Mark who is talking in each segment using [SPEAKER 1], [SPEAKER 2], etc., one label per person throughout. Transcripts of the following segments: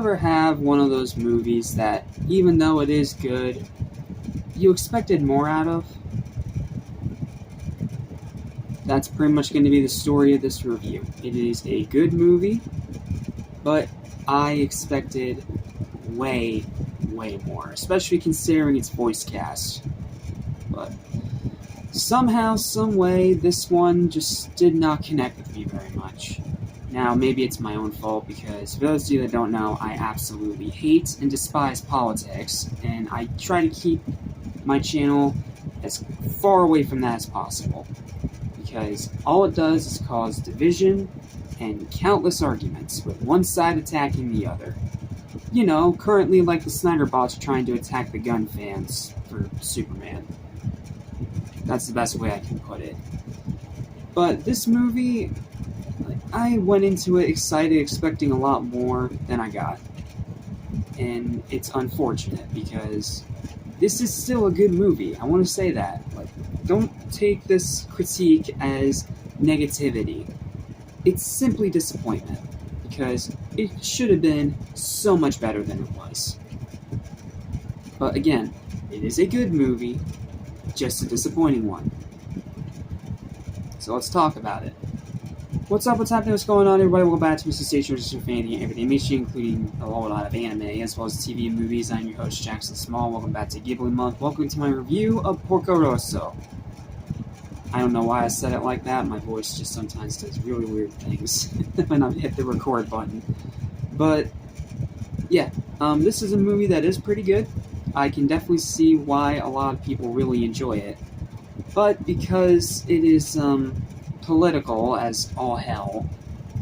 [SPEAKER 1] ever have one of those movies that, even though it is good, you expected more out of? That's pretty much going to be the story of this review. It is a good movie, but I expected way more, especially considering its voice cast. But somehow, some way, this one just did not connect with me very much. Now, maybe it's my own fault, because for those of you that don't know, I absolutely hate and despise politics, and I try to keep my channel as far away from that as possible, because all it does is cause division and countless arguments, with one side attacking the other. You know, currently like the Snyder bots are trying to attack the gun fans for Superman. That's the best way I can put it. But this movie, I went into it excited, expecting a lot more than I got. And it's unfortunate, because this is still a good movie. I want to say that. Don't take this critique as negativity. It's simply disappointment, because it should have been so much better than it was. But again, it is a good movie, just a disappointing one. So let's talk about it. What's up, what's happening, what's going on, everybody? Welcome back to Mr. Station, which is your fan and everything animation, including a whole lot of anime, as well as TV and movies. I'm your host, Jackson Small. Welcome back to Ghibli Month. Welcome to my review of Porco Rosso. I don't know why I said it like that. My voice just sometimes does really weird things when I hit the record button. But, yeah, this is a movie that is pretty good. I can definitely see why a lot of people really enjoy it. But because it is, political as all hell,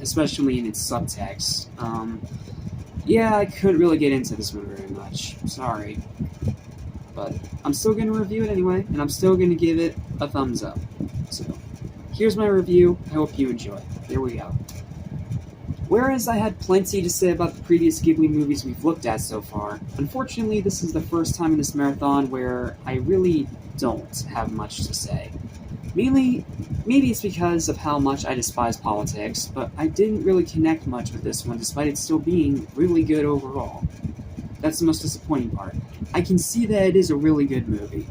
[SPEAKER 1] especially in its subtext, yeah, I couldn't really get into this one very much. Sorry. But I'm still going to review it anyway, and I'm still going to give it a thumbs up. So, here's my review. I hope you enjoy. Here we go. Whereas I had plenty to say about the previous Ghibli movies we've looked at so far, unfortunately this is the first time in this marathon where I really don't have much to say. Mainly, maybe it's because of how much I despise politics, but I didn't really connect much with this one despite it still being really good overall. That's the most disappointing part. I can see that it is a really good movie,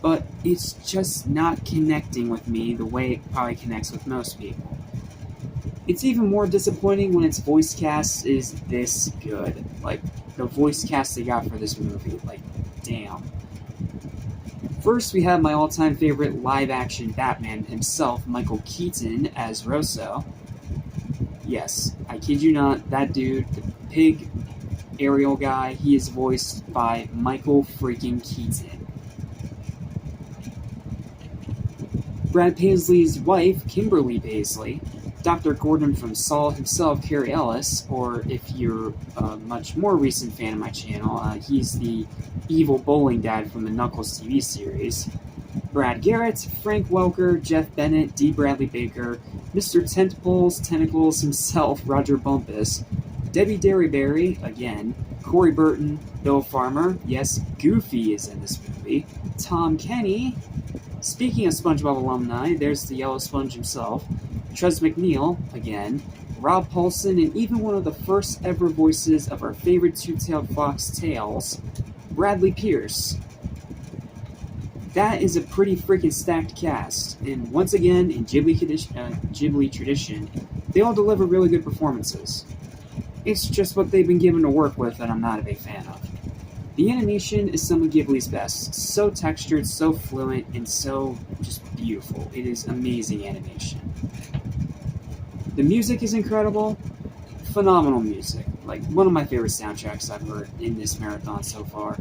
[SPEAKER 1] but it's just not connecting with me the way it probably connects with most people. It's even more disappointing when its voice cast is this good. Like, the voice cast they got for this movie, like, damn. First, we have my all-time favorite live-action Batman himself, Michael Keaton, as Rosso. Yes, I kid you not, that dude, the pig Ariel guy, he is voiced by Michael freaking Keaton. Brad Paisley's wife, Kimberly Paisley, Dr. Gordon from Saw himself, Carrie Ellis, or if you're a much more recent fan of my channel, he's the evil bowling dad from the Knuckles TV series, Brad Garrett, Frank Welker, Jeff Bennett, D. Bradley Baker, Mr. Tentacles himself, Roger Bumpus, Debbie Derryberry, again, Corey Burton, Bill Farmer, yes, Goofy is in this movie, Tom Kenny. Speaking of SpongeBob alumni, there's the Yellow Sponge himself, Trez McNeil, again, Rob Paulson, and even one of the first ever voices of our favorite two-tailed fox, Tails, Bradley Pierce. That is a pretty freaking stacked cast, and once again, in Ghibli tradition, they all deliver really good performances. It's just what they've been given to work with that I'm not a big fan of. The animation is some of Ghibli's best. So textured, so fluent, and so just beautiful. It is amazing animation. The music is incredible. Phenomenal music. Like, one of my favorite soundtracks I've heard in this marathon so far.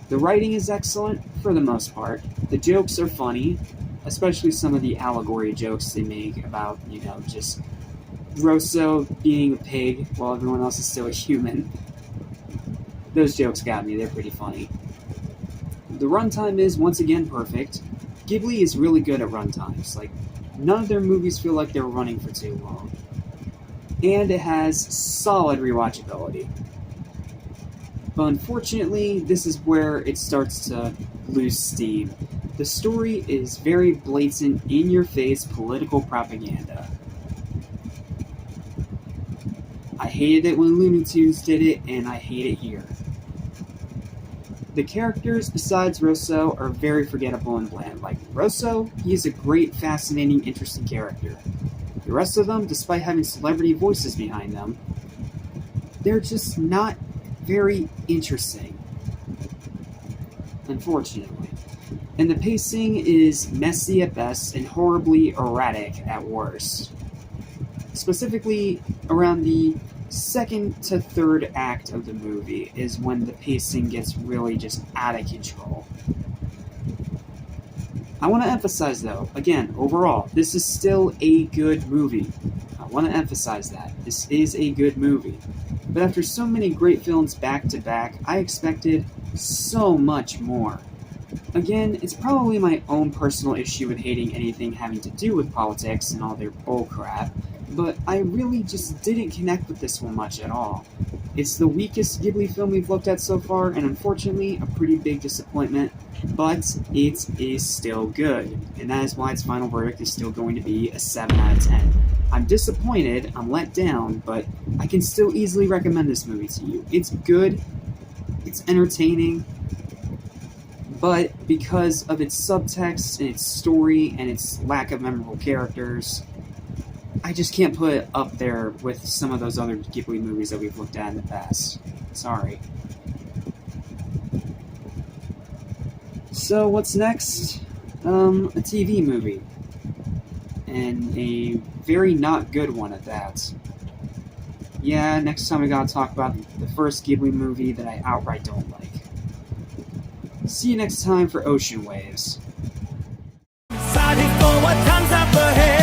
[SPEAKER 1] The writing is excellent, for the most part. The jokes are funny, especially some of the allegory jokes they make about, you know, just Rosso being a pig while everyone else is still a human. Those jokes got me, they're pretty funny. The runtime is, once again, perfect. Ghibli is really good at runtimes. Like, none of their movies feel like they're running for too long. And it has solid rewatchability. But unfortunately, this is where it starts to lose steam. The story is very blatant, in-your-face political propaganda. I hated it when Looney Tunes did it, and I hate it here. The characters, besides Rosso, are very forgettable and bland. Like Rosso, he is a great, fascinating, interesting character. The rest of them, despite having celebrity voices behind them, they're just not very interesting, unfortunately. And the pacing is messy at best and horribly erratic at worst. Specifically, around the second to third act of the movie is when the pacing gets really just out of control. I want to emphasize though, again, overall, this is still a good movie. I want to emphasize that. This is a good movie. But after so many great films back to back, I expected so much more. Again, it's probably my own personal issue with hating anything having to do with politics and all their bullcrap, but I really just didn't connect with this one much at all. It's the weakest Ghibli film we've looked at so far, and unfortunately, a pretty big disappointment, but it is still good, and that is why its final verdict is still going to be a 7 out of 10. I'm disappointed, I'm let down, but I can still easily recommend this movie to you. It's good, it's entertaining, but because of its subtext and its story and its lack of memorable characters, I just can't put it up there with some of those other Ghibli movies that we've looked at in the past. Sorry. So what's next? A TV movie. And a very not good one at that. Yeah, next time we gotta talk about the first Ghibli movie that I outright don't like. See you next time for Ocean Waves.
[SPEAKER 2] Deciding for what comes up ahead.